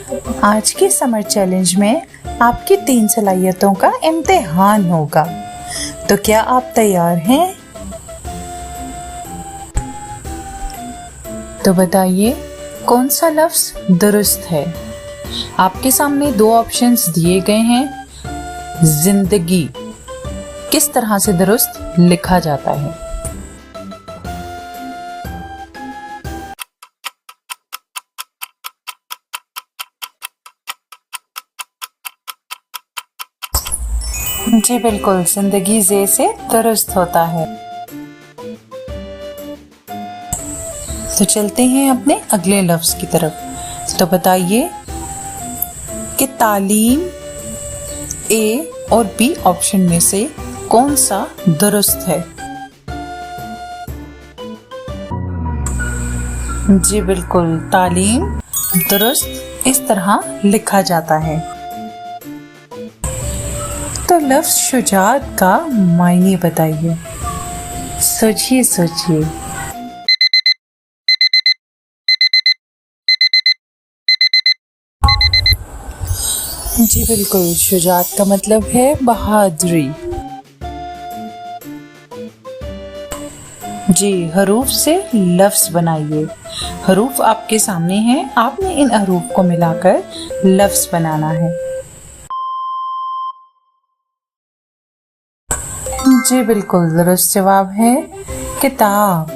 आज के summer challenge में आपकी 3 सलाहियतों का इम्तिहान होगा, तो क्या आप तैयार हैं? तो बताइए कौन सा लफ्ज दुरुस्त है। आपके सामने 2 ऑप्शंस दिए गए हैं। जिंदगी किस तरह से दुरुस्त लिखा जाता है? जी बिल्कुल, जिंदगी जे से दुरुस्त होता है। तो चलते हैं अपने अगले लफ्ज की तरफ। तो बताइए कि तालीम ए और बी ऑप्शन में से कौन सा दुरुस्त है? जी बिल्कुल, तालीम दुरुस्त इस तरह लिखा जाता है। तो लफ्ज शुजाअत का मायने बताइए। सोचिए सोचिए। जी बिल्कुल, शुजाअत का मतलब है बहादुरी। जी, हरूफ से लफ्ज बनाइए। हरूफ आपके सामने हैं, आपने इन हरूफ को मिलाकर लफ्ज बनाना है। जी बिल्कुल, दुरुस्त जवाब है किताब।